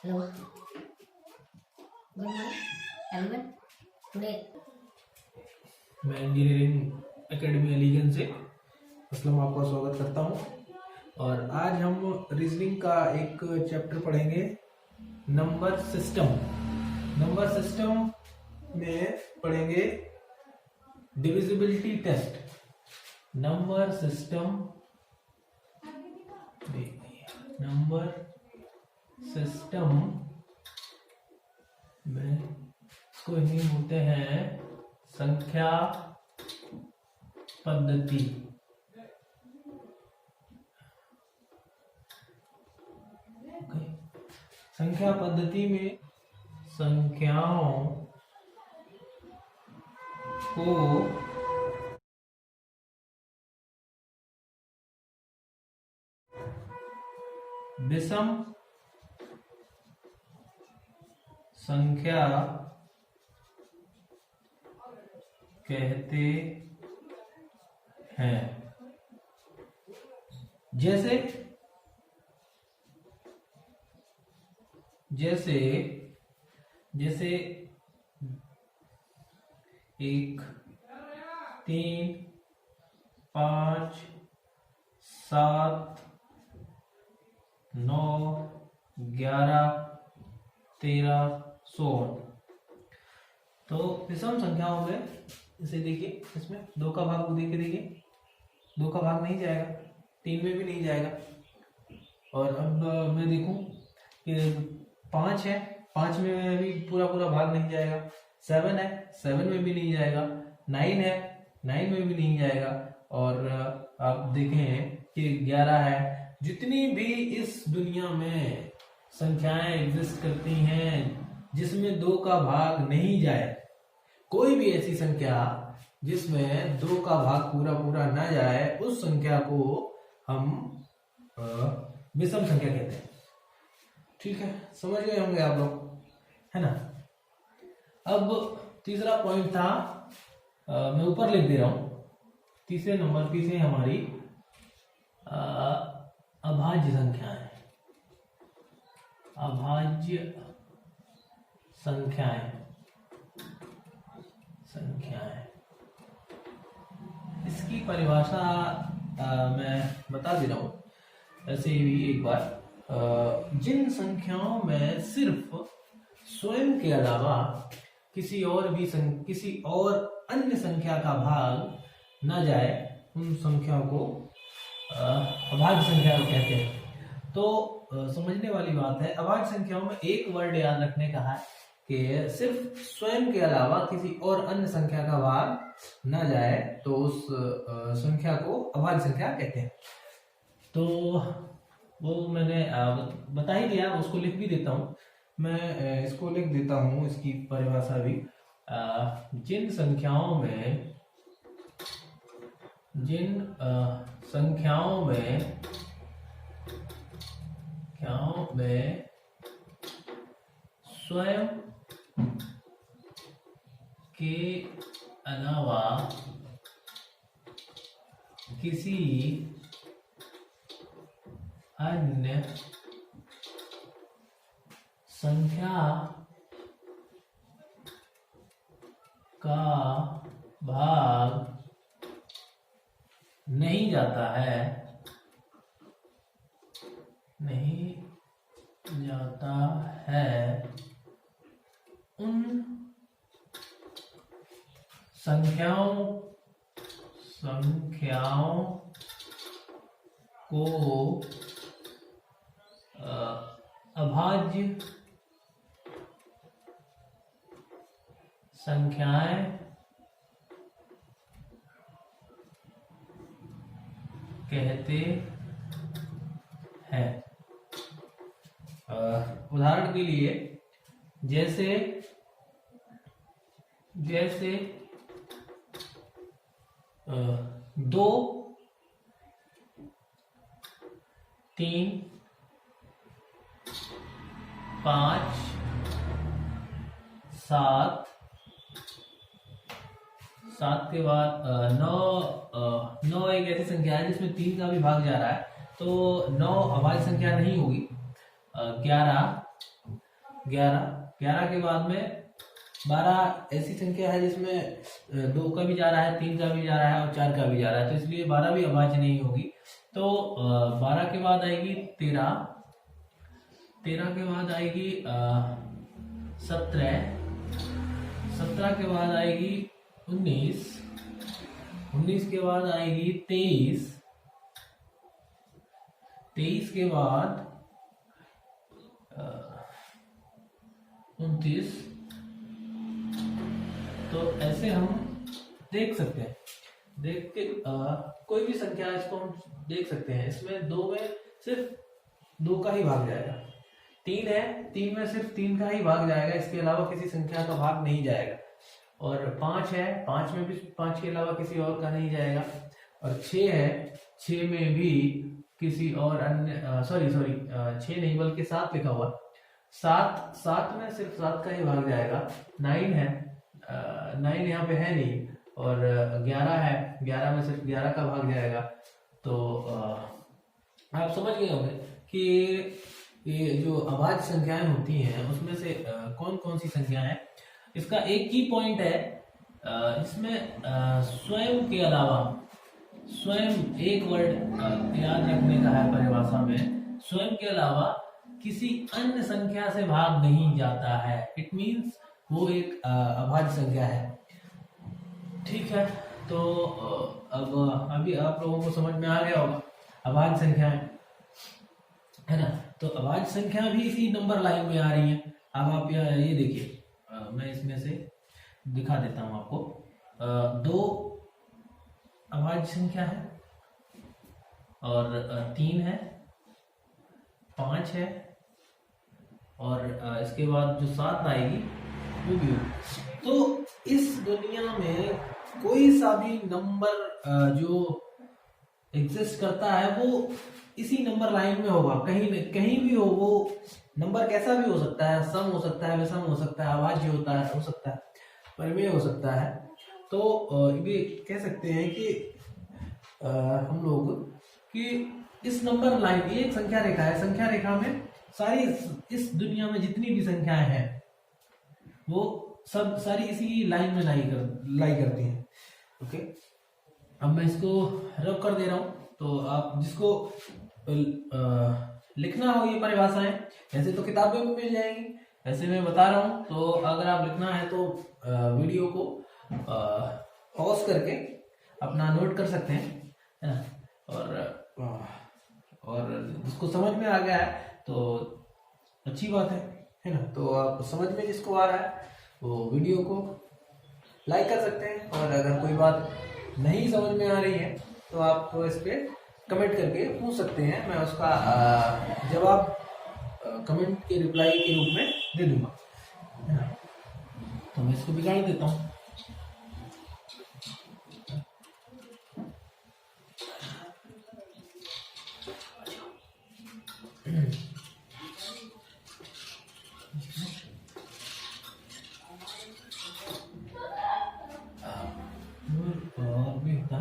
Hello, good morning, everyone. Today, मैं engineering academy Aliganj से असलम आपका स्वागत करता हूं। और आज हम रीजनिंग का एक चैप्टर पढ़ेंगे, नंबर सिस्टम। नंबर सिस्टम में पढ़ेंगे डिविजिबिलिटी टेस्ट। नंबर सिस्टम में इसको हिंदी बोलते हैं संख्या पद्धति। संख्या पद्धति में संख्याओं को विषम संख्या कहते हैं। जैसे जैसे जैसे 1, 3, 5, 7, 9, 11, 13, 16। तो विषम संख्याओं में इसे देखिए, इसमें 2 का भाग देके देखिए, 2 का भाग नहीं जाएगा, 3 में भी नहीं जाएगा। और अब मैं देखूं कि 5 है, 5 में भी पूरा भाग नहीं जाएगा। 7 है, 7 में भी नहीं जाएगा। 9 है, 9 में भी नहीं जाएगा। और आप देखें कि 11 है। जितनी भी इस दुनिया में संख्याएं एग्जिस्ट करती हैं जिसमें 2 का भाग नहीं जाए, कोई भी ऐसी संख्या जिसमें 2 का भाग पूरा ना जाए, उस संख्या को हम विषम संख्या कहते हैं। ठीक है, समझ गए होंगे आप लोग, है ना। अब तीसरा पॉइंट था, मैं ऊपर लिख दे रहा हूं। तीसरे नंबर की से हमारी अभाज्य संख्याएं। अभाज्य संख्याएं इसकी परिभाषा मैं बता दे रहा हूं ऐसे ही एक बार। जिन संख्याओं में सिर्फ स्वयं के अलावा किसी और अन्य संख्या का भाग न जाए, उन संख्या को अभाज्य संख्या कहते हैं। तो समझने वाली बात है, अभाज्य संख्याओं में एक वर्ड याद रखने का है कि सिर्फ स्वयं के अलावा किसी और अन्य संख्या का भाग न जाए, तो उस संख्या को अभाज्य संख्या कहते हैं। तो वो मैंने बता ही दिया, उसको लिख भी देता हूं। मैं इसको लिख देता हूं, इसकी परिभाषा भी। जिन संख्याओं में स्वयं के अलावा किसी अन्य संख्या का भाग नहीं जाता है, उन संख्याओं को अभाज्य संख्याएं कहते हैं। उदाहरण के लिए, जैसे 2, 3, 5, 7, 7 के बाद 9 एक ऐसी संख्या है जिसमें 3 का भी भाग जा रहा है, तो 9 अभाज्य संख्या नहीं होगी। 11, 11 के बाद में 12 ऐसी संख्या है जिसमें 2 का भी जा रहा है, 3 का भी जा रहा है और 4 का भी जा रहा है, तो इसलिए 12 भी अभाज्य नहीं होगी। तो 12 के बाद आएगी 13, 13 के बाद आएगी 17, 17 के बाद आएगी 19, 19 के बाद आएगी 23, 23 के बाद 29। तो ऐसे हम देख सकते हैं, देख के कोई भी संख्या इसको हम देख सकते हैं। इसमें 2 में सिर्फ 2 का ही भाग जाएगा, 3 है 3 में सिर्फ 3 का ही भाग जाएगा, इसके अलावा किसी संख्या का भाग नहीं जाएगा। और 5 है, 5 में भी 5 के अलावा किसी और का नहीं जाएगा। और 6 है, 6 में भी किसी और अन्य सॉरी 6 नहीं बल्कि 7 लिखा हुआ, 7 में सिर्फ 7 का ही भाग जाएगा। 9 है, 9 यहाँ पे है नहीं। और 11 है, 11 में सिर्फ 11 का भाग जाएगा। तो आप समझ गए होंगे कि ये जो अभाज्य संख्याएं होती हैं उसमें से कौन कौन सी संख्याएं हैं। इसका एक की पॉइंट है, इसमें स्वयं के अलावा, स्वयं एक वर्ड याद रखने का है परिभाषा में, स्वयं के अलावा किसी अन्य संख्या से भाग नहीं जाता है। इट मीन्स वो एक अभाज्य संख्या है। ठीक है, तो अब अभी आप लोगों को समझ में आ गया होगा अभाज्य संख्या है ना। तो अभाज्य संख्या भी इसी नंबर लाइन में आ रही है। अब आप ये देखिए, मैं इसमें से दिखा देता हूं आपको। 2 अभाज्य संख्या है और 3 है, 5 है और इसके बाद जो 7 आएगी वो भी होगी। तो इस दुनिया में कोई सा भी नंबर जो एग्जिस्ट करता है वो इसी नंबर लाइन में होगा, कहीं भी हो। वो नंबर कैसा भी हो सकता है, सम हो सकता है, विषम हो सकता है, अभाज्य हो सकता है, परिमेय हो सकता है। तो ये कह सकते हैं कि हम लोग कि इस नंबर लाइन, ये एक संख्या रेखा है, संख्या रेखा में सारी इस दुनिया में जितनी भी संख्याएं हैं वो सब सारी इसी लाइन में लाई करती हैं। ओके, अब मैं इसको रब कर दे रहा हूं, तो आप जिसको लिखना हो ये परिभाषाएं, ऐसे तो किताबें में मिल जाएंगी, ऐसे मैं बता रहा हूं। तो अगर आप लिखना है तो वीडियो को पॉज करके अपना नोट कर सकते हैं, है ना। और जिसको समझ में आ गया है तो अच्छी बात है ना। तो आप समझ में जिसको आ रहा है वो वीडियो को लाइक कर सकते हैं, और अगर कोई बात नहीं समझ में आ रही है तो आप इस पे कमेंट करके पूछ सकते हैं, मैं उसका जवाब कमेंट के रिप्लाई के रूप में दे दूंगा, है ना। तो मैं इसको बिगाड़ देता हूँ। और भी होता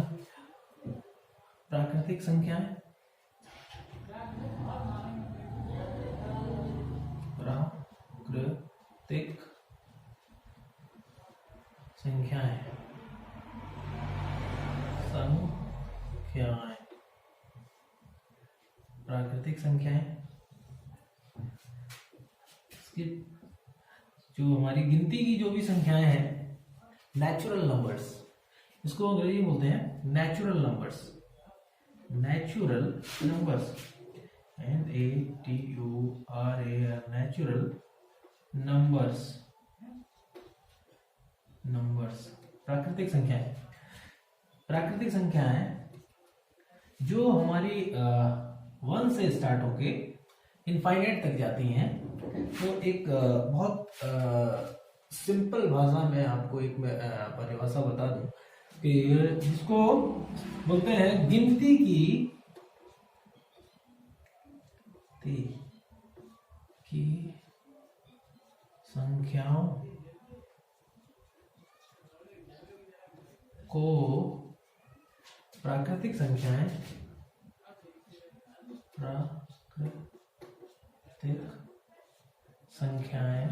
प्राकृतिक संख्याएं, प्राकृतिक संख्याएं, प्राकृतिक संख्याएं, इसकी जो हमारी गिनती की जो भी संख्याएं हैं, नेचुरल नंबर्स, इसको अंग्रेजी में बोलते हैं natural numbers. Natural numbers, NATURAL, natural numbers, प्राकृतिक संख्याएं, प्राकृतिक संख्याएं जो हमारी 1 से स्टार्ट होके इनफाइनाइट तक जाती हैं। तो एक बहुत सिंपल भाषा में आपको एक परिभाषा बता दूं कि जिसको बोलते हैं गिनती की संख्याओं को प्राकृतिक संख्याएं, प्राकृतिक संख्याएं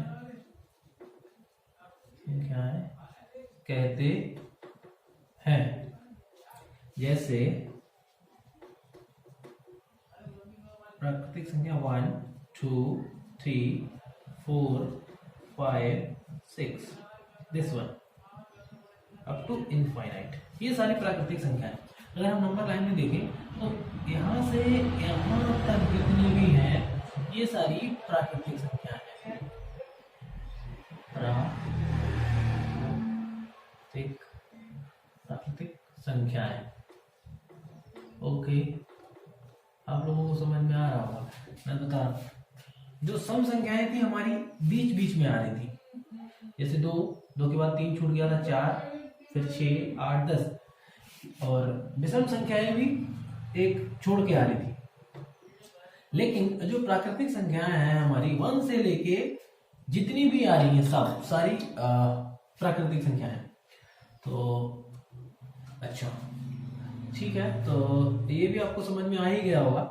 कहते हैं। जैसे प्राकृतिक संख्या 1 2 3 4 5 6 this one up to infinite, ये सारी प्राकृतिक संख्याएं। अगर हम नंबर लाइन में देखें तो यहाँ से यहाँ तक जितनी भी हैं ये सारी प्राकृतिक संख्याएं हैं। प्राकृतिक संख्याएं। ओके, आप लोगों को समझ में आ रहा होगा। मैं बता रहा हूं, जो सम संख्याएं थी हमारी बीच बीच में आ रही थी, जैसे 2 के बाद 3 छूट गया था, 4 फिर 6 8 10, और विषम संख्याएं भी एक छोड़ के आ रही थी। लेकिन जो प्राकृतिक संख्याएं हैं हमारी 1 से लेके जितनी भी आ रही हैं सब सारी प्राकृतिक संख्याएं। तो अच्छा ठीक है, तो ये भी आपको समझ में आ ही गया होगा।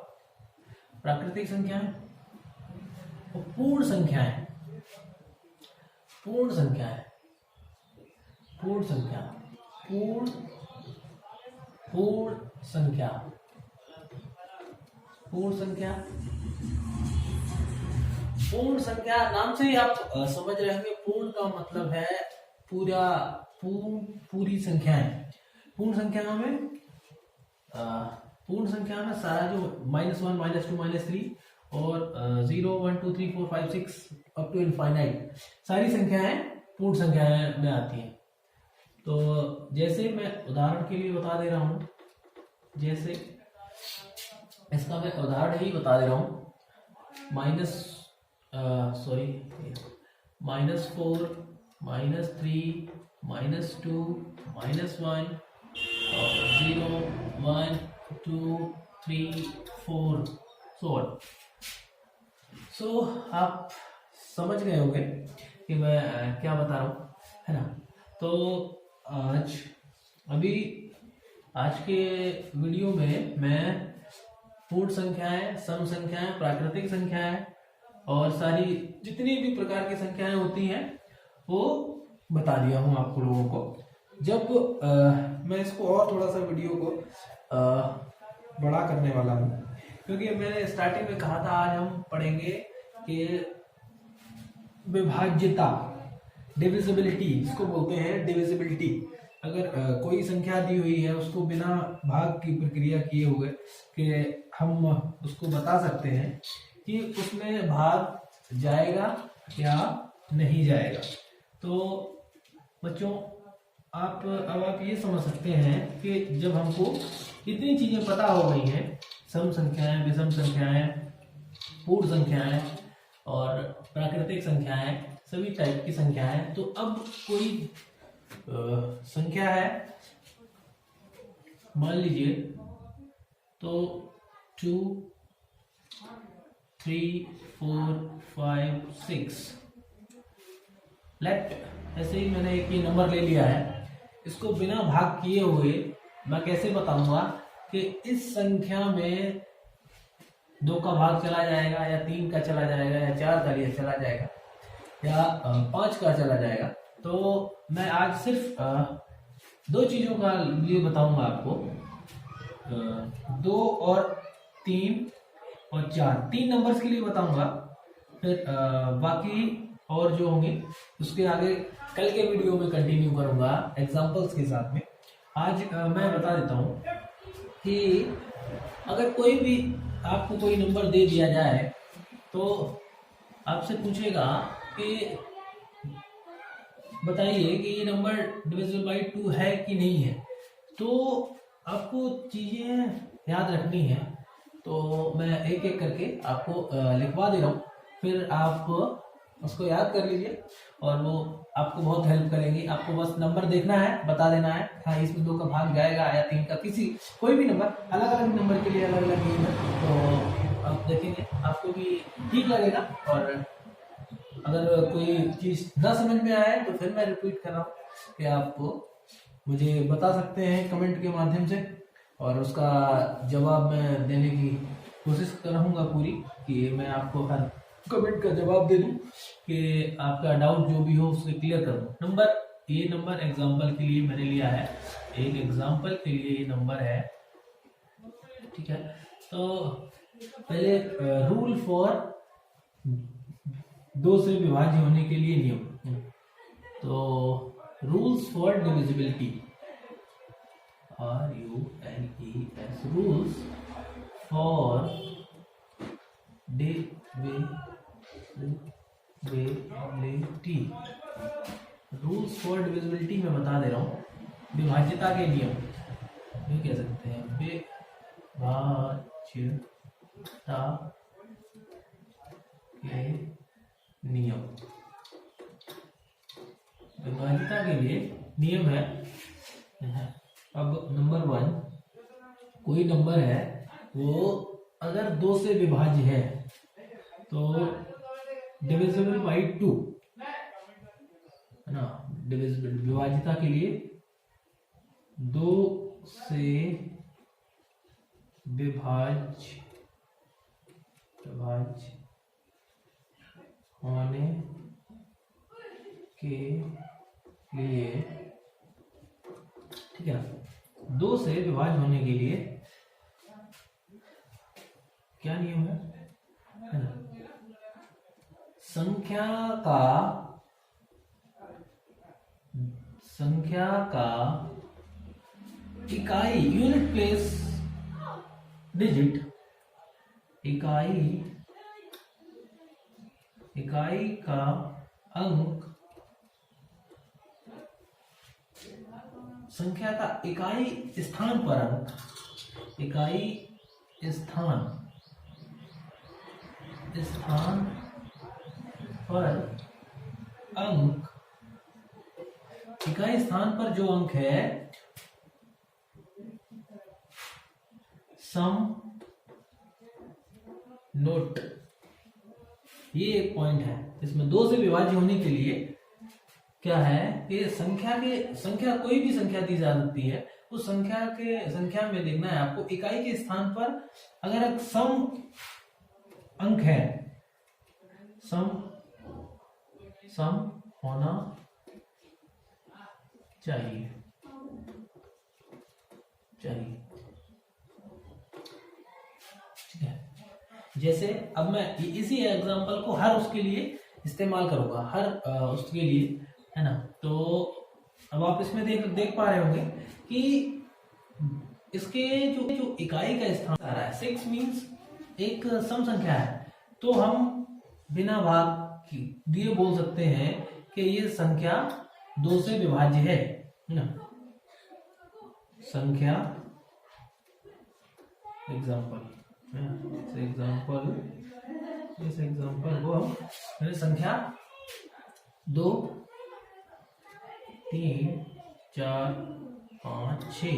प्राकृतिक संख्याएं और पूर्ण संख्याएं, पूर्ण संख्या, पूर्ण संख्या, पूर्ण संख्या नाम से ही आप समझ रहे होंगे। पूर्ण का मतलब है पूरा, पूरी संख्याएं। पूर्ण संख्या में सारा जो -1 -2 -3 और 0 1 2 3 4 5 6 अप टू इनफाइनाइट सारी संख्याएं पूर्ण संख्याएं में आती हैं। तो जैसे मैं उदाहरण के लिए बता दे रहा हूं, जैसे इसका मैं उदाहरण ही बता दे रहा हूं, -4 -3 -2 -1 और 0 1 2 3 4 सो आप समझ गए होंगे कि मैं क्या बता रहा हूं, है ना। तो आज के वीडियो में मैं पूर्ण संख्याएं, सम संख्याएं, प्राकृतिक संख्याएं और सारी जितनी भी प्रकार की संख्याएं होती हैं वो बता दिया हूं आपको लोगों को। जब मैं इसको और थोड़ा सा वीडियो को बड़ा करने वाला हूं, क्योंकि मैंने स्टार्टिंग में कहा था आज हम पढ़ेंगे कि विभाज्यता, डिविजिबिलिटी, इसको बोलते हैं डिविजिबिलिटी। अगर कोई संख्या दी हुई है उसको बिना भाग की प्रक्रिया किए हुए कि हम उसको बता सकते हैं कि उसमें भाग जाएगा या नहीं जाएगा। तो बच्चों अब आप ये समझ सकते हैं कि जब हमको इतनी चीजें पता हो गई हैं, सम संख्याएं, विषम संख्याएं, पूर्ण संख्याएं और प्राकृतिक संख्याएं, सभी टाइप की संख्याएं, तो अब कोई संख्या है, मान लीजिए तो 2 3 4 5 6 लेट, ऐसे ही मैंने एक ये नंबर ले लिया है, इसको बिना भाग किए हुए मैं कैसे बताऊंगा कि इस संख्या में 2 का भाग चला जाएगा या 3 का चला जाएगा या 4 का लिए चला जाएगा या 5 का चला जाएगा। तो मैं आज सिर्फ 2 चीजों का लिए बताऊंगा आपको, 2 और 3 और 4, 3 नंबर्स के लिए बताऊंगा। फिर बाकी और जो होंगे उसके आगे कल के वीडियो में कंटिन्यू करूंगा एग्जांपल्स के साथ में। आज मैं बता देता हूं कि अगर कोई भी आपको कोई नंबर दे दिया जाए तो आपसे पूछेगा कि बताइए कि ये नंबर डिविजिबल बाय 2 है कि नहीं है। तो आपको चीजें याद रखनी है, तो मैं एक एक करके आपको लिखवा दे रहा हूँ, फिर आप उसको याद कर लीजिए और वो आपको बहुत हेल्प करेंगी। आपको बस नंबर देखना है, बता देना है हाँ इसमें 2 का भाग जाएगा या 3 का, किसी कोई भी नंबर, अलग अलग नंबर के लिए अलग अलग गेम है, तो आप देखेंगे आपको भी ठीक लगेगा। और अगर कोई चीज ना समझ में आए तो फिर मैं रिपीट कर रहा हूँ कि आपको मुझे बता सकते हैं कमेंट के माध्यम से, और उसका जवाब मैं देने की कोशिश करूँगा पूरी, कि मैं आपको हर कमेंट का जवाब दे दूं कि आपका डाउट जो भी हो उससे क्लियर करूं। ये नंबर एग्जांपल के लिए मैंने लिया है, एक एग्जांपल के लिए ये नंबर है, ठीक है। तो पहले रूल फॉर दो से विभाज्य होने के लिए नियम, तो rules for divisibility, RULES, rules for divisibility, rules for divisibility मैं बता दे रहा हूँ, विभाज्यता के नियम ये कह सकते हैं, विभाज्यता के नियम। विभाज्यता के लिए नियम है, अब नंबर 1, कोई नंबर है वो अगर 2 से विभाज्य है तो डिविजिबल बाई 2 है ना। विभाज्यता के लिए 2 से विभाज्य होने के लिए, ठीक है ना, 2 से विभाज्य होने के लिए क्या नियम है ना, संख्या का इकाई यूनिट प्लेस डिजिट, इकाई का अंक, संख्या का इकाई स्थान पर अंक, इकाई स्थान पर अंक, इकाई स्थान पर जो अंक है सम नोट, ये एक पॉइंट है। इसमें 2 से विभाज्य होने के लिए क्या है कि संख्या कोई भी संख्या दी जा सकती है, उस संख्या में देखना है आपको इकाई के स्थान पर अगर एक सम अंक है, सम होना चाहिए, ठीक है। जैसे अब मैं इसी एग्जांपल को हर उसके लिए इस्तेमाल करूंगा, हर उसके लिए, है ना। तो अब आप इसमें देख पा रहे होंगे कि इसके जो इकाई का स्थान आ रहा है 6 मींस एक सम संख्या है, तो हम बिना भाग दिए बोल सकते हैं कि ये संख्या 2 से विभाज्य है ना। संख्या इस एग्जांपल को हम संख्या 2 3 4 5 6,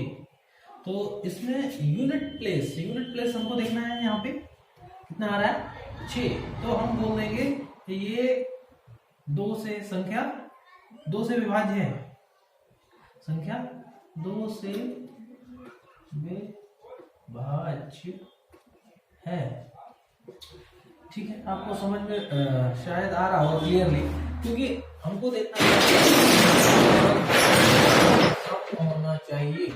तो इसमें यूनिट प्लेस हमको देखना है, यहाँ पे कितना आ रहा है 6, तो हम बोल देंगे कि ये 2 से संख्या 2 से विभाज्य है, संख्या 2 से विभाज्य है, ठीक है। आपको समझ में शायद आ रहा होगा क्लियरली, क्योंकि हमको देखना होना चाहिए,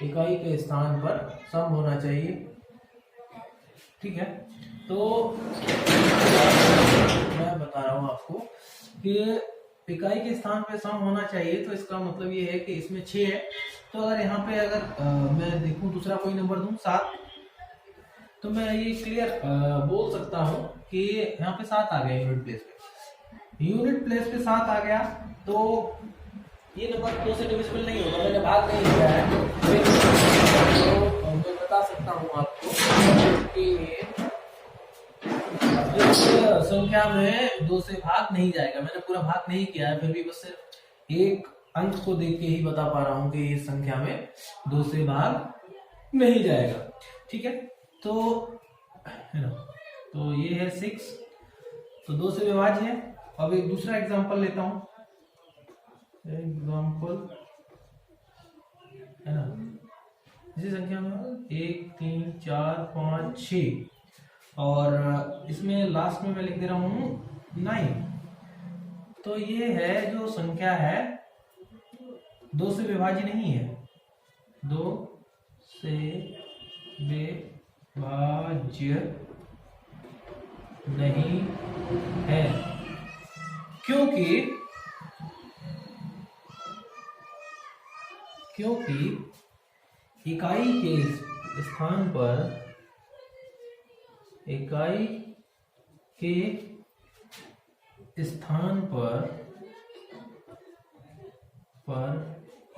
इकाई के स्थान पर सम होना चाहिए, ठीक है। तो मैं बता रहा हूं आपको कि इकाई के स्थान पे सम होना चाहिए, तो इसका मतलब ये है कि इसमें 6 है, तो अगर यहाँ पे अगर मैं देखूं दूसरा कोई नंबर दूं 7, तो मैं ये क्लियर बोल सकता हूं कि यहाँ पे 7 आ गया यूनिट प्लेस पे 7 आ गया, तो ये नंबर 2 से डिविजिबल नहीं होगा, मैंने भाग नहीं किया है, तो मैं बता सकता हूँ आपको कि इस संख्या में 2 से भाग नहीं जाएगा, मैंने पूरा भाग नहीं किया है, फिर भी बस सिर्फ एक अंक को देख के ही बता पा रहा हूँ कि इस संख्या में 2 से भाग नहीं जाएगा, ठीक है। तो है ना, तो ये है 6, तो 2 से विभाज्य है। अब एक दूसरा एग्जांपल लेता हूं, एग्जांपल है ना, इसी संख्या में 1 3 4 5 6, और इसमें लास्ट में मैं लिख दे रहा हूं 9। तो ये है जो संख्या है 2 से विभाज्य नहीं है, 2 से विभाज्य नहीं है, क्योंकि इकाई के स्थान पर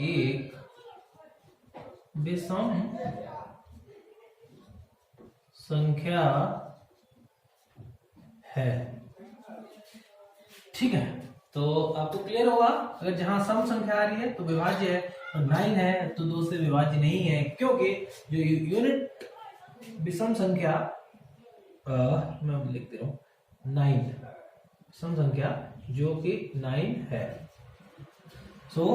एक विषम संख्या है। ठीक है, तो आपको क्लियर होगा, अगर जहां सम संख्या आ रही है तो विभाज्य है, और 9 है तो 2 से विभाज्य नहीं है, क्योंकि जो यूनिट विषम संख्या मैं लिख दे रहा हूं 9, सम संख्या जो कि 9 है। सो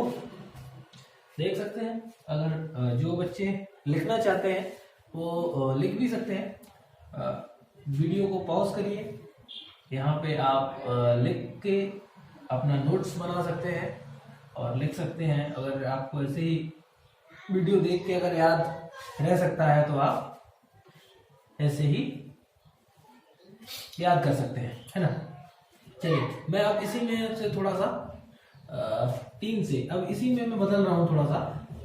देख सकते हैं, अगर जो बच्चे लिखना चाहते हैं वो लिख भी सकते हैं। वीडियो को पॉज करिए, यहाँ पे आप लिख के अपना नोट्स बना सकते हैं और लिख सकते हैं। अगर आपको ऐसे ही वीडियो देख के अगर याद रह सकता है तो आप ऐसे ही याद कर सकते हैं, है ना। चलिए, मैं अब इसी में से थोड़ा सा 3 से, अब इसी में मैं बदल रहा हूँ थोड़ा सा।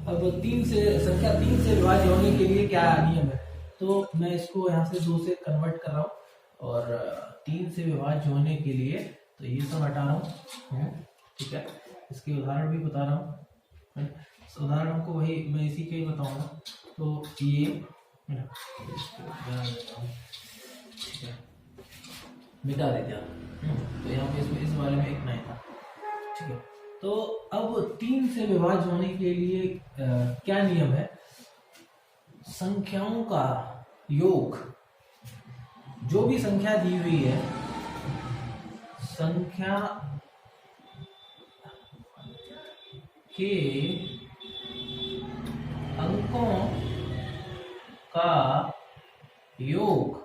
अब 3 से संख्या 3 से विभाज्य होने के लिए क्या नियम है, तो मैं इसको यहाँ से 2 से कन्वर्ट कर रहा हूँ, और 3 से विभाज्य होने के लिए तो ये सब हटा रहा हूँ। ठीक है, इसके उदाहरण भी बता रहा हूँ। उदाहरण को वही मैं इसी के ही बताऊंगा। तो ये ठीक है, मिटा देते हैं। तो यहाँ पे इसमें इस वाले में एक 9 था। ठीक है, तो अब 3 से विभाज्य होने के लिए क्या नियम है, संख्याओं का योग, जो भी संख्या दी हुई है, संख्या के अंकों का योग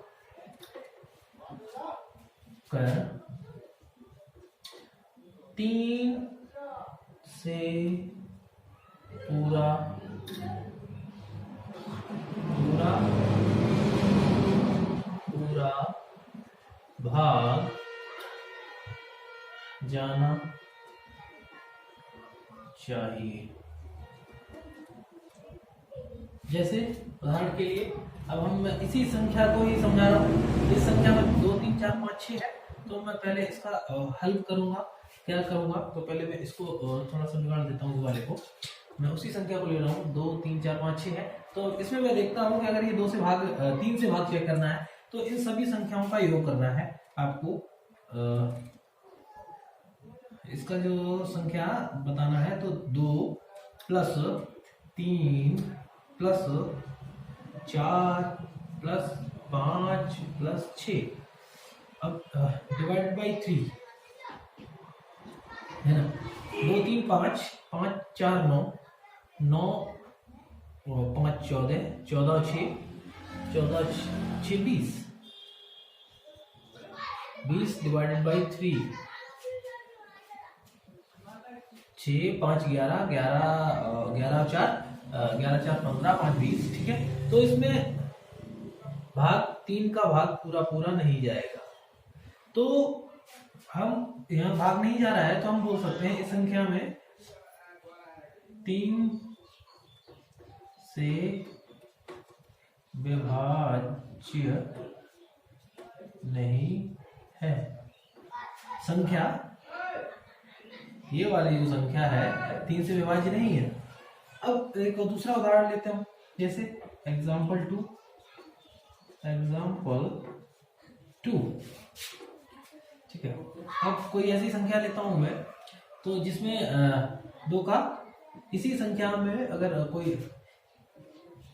कर 3 से पूरा भाग जाना चाहिए। जैसे उदाहरण के लिए, अब हम इसी संख्या को ही समझा रहा हूँ। इस संख्या में 2 3 4 5 6 है, तो मैं पहले इसका हल करूंगा। क्या करूंगा, तो पहले मैं इसको थोड़ा सा बिगाड़ देता हूँ। इस वाले को मैं उसी संख्या को ले रहा हूँ, 2 3 4 5 6 है। तो इसमें मैं देखता हूँ कि अगर ये 3 से भाग चेक करना है, तो इन सभी संख्याओं का योग करना है आपको। इसका जो संख्या बताना है, तो 2 प्लस 3 प्लस 4 प्लस 5 प्लस 6, अब डिवाइड बाई 3 है ना। 2 3 5, 5 4 9, 9 5 14, 14 6, 14 6 20, 20 डिवाइडेड बाई 3, 6 5 11, 11 4 15, 5 20। ठीक है, तो इसमें भाग 3 का भाग पूरा नहीं जाएगा, तो हम यहाँ भाग नहीं जा रहा है, तो हम बोल सकते हैं इस संख्या में 3 से विभाज्य नहीं है। संख्या, ये वाली जो संख्या है 3 से विभाज्य नहीं है। अब एक दूसरा उदाहरण लेते हैं, जैसे एग्जाम्पल 2। ठीक है, अब कोई ऐसी संख्या लेता हूं मैं, तो जिसमें 2 का, इसी संख्या में अगर कोई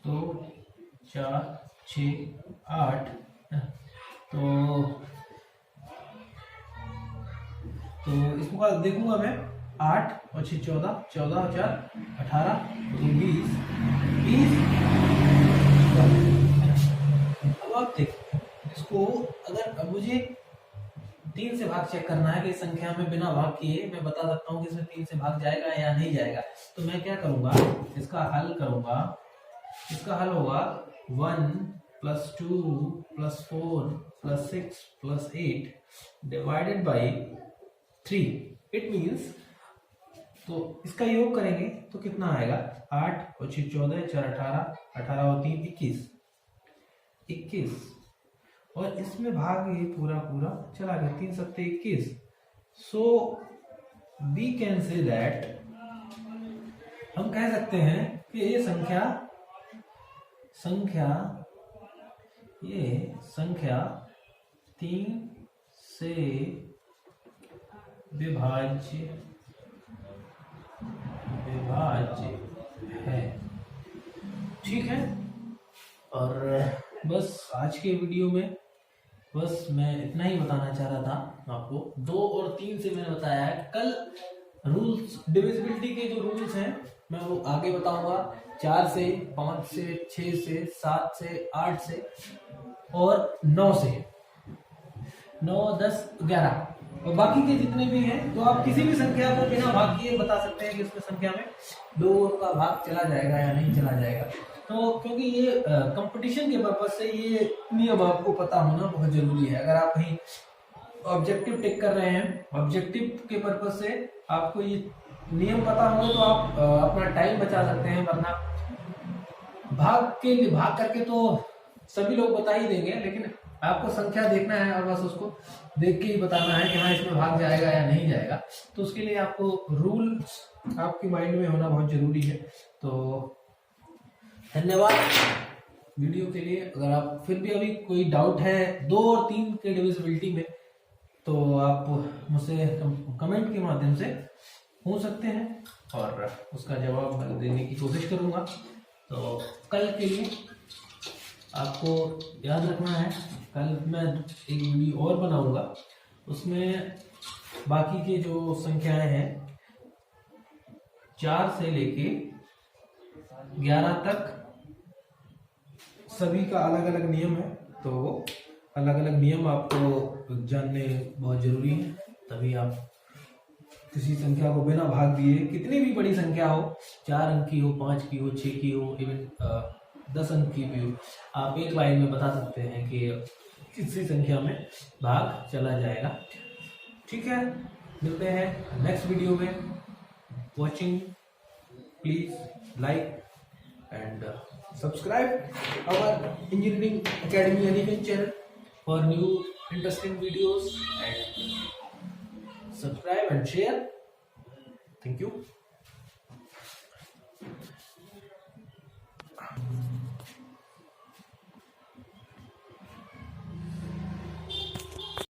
2 4 6 8, तो इसको देखूंगा मैं, 8 और 6 14, 14 और 4 18, 20 20। अब आप देखो, इसको उसको अगर मुझे 3 से भाग चेक करना है कि इस संख्या में बिना भाग किए मैं बता सकता हूँ कि इसमें 3 से भाग जाएगा या नहीं जाएगा, तो मैं क्या करूंगा, इसका हल करूंगा। इसका हल होगा 1 + 2 + 4 + 6 + 8 डिवाइडेड बाई 3। इट मीन्स, तो इसका योग करेंगे तो कितना आएगा, 8 और 6 14, 4 18, 18 और 3 21, और इसमें भाग ये पूरा पूरा चला गया, 3 सत्ते 21। So we can say that, हम कह सकते हैं कि ये संख्या 3 से विभाज्य है। ठीक है, और बस आज के वीडियो में बस मैं इतना ही बताना चाह रहा था आपको। 2 और 3 से मैंने बताया है, कल रूल्स डिविजिबिलिटी के जो रूल्स हैं मैं वो आगे बताऊंगा, 4 से 5 से 6 से 7 से 8 से और 9 से 9 10 11 और बाकी के जितने भी हैं, तो आप किसी भी संख्या को बिना भाग किए बता सकते हैं कि उसमें संख्या में 2 का भाग चला जाएगा या नहीं चला जाएगा। तो क्योंकि ये कंपटीशन के पर्पज से ये नियम आपको पता होना बहुत जरूरी है। अगर आप कहीं ऑब्जेक्टिव टिक कर रहे हैं, ऑब्जेक्टिव के पर्पज से आपको ये नियम पता होंगे तो आप अपना टाइम बचा सकते हैं, वरना भाग करके तो सभी लोग बता ही देंगे, लेकिन आपको संख्या देखना है और बस उसको देख के ही बताना है कि हाँ इसमें भाग जाएगा या नहीं जाएगा। तो उसके लिए आपको रूल्स आपके माइंड में होना बहुत जरूरी है। तो धन्यवाद वीडियो के लिए। अगर आप फिर भी अभी कोई डाउट है 2 और 3 के डिविजिबिलिटी में, तो आप मुझसे कमेंट के माध्यम से पूछ सकते हैं और उसका जवाब मैं देने की कोशिश करूंगा। तो कल के लिए आपको याद रखना है, कल मैं एक वीडियो और बनाऊंगा, उसमें बाकी के जो संख्याएं हैं 4 से लेके 11 तक सभी का अलग अलग नियम है, तो वो अलग अलग नियम आपको जानने बहुत जरूरी है। तभी आप किसी संख्या को बिना भाग दिए, कितनी भी बड़ी संख्या हो, 4 अंक की हो, 5 की हो, 6 की हो, इवन 10 अंक की भी हो, आप एक लाइन में बता सकते हैं कि किसी संख्या में भाग चला जाएगा। ठीक है, मिलते हैं नेक्स्ट वीडियो में। Watching, please like and subscribe our engineering academy animation channel for new interesting videos, and subscribe and share. Thank you.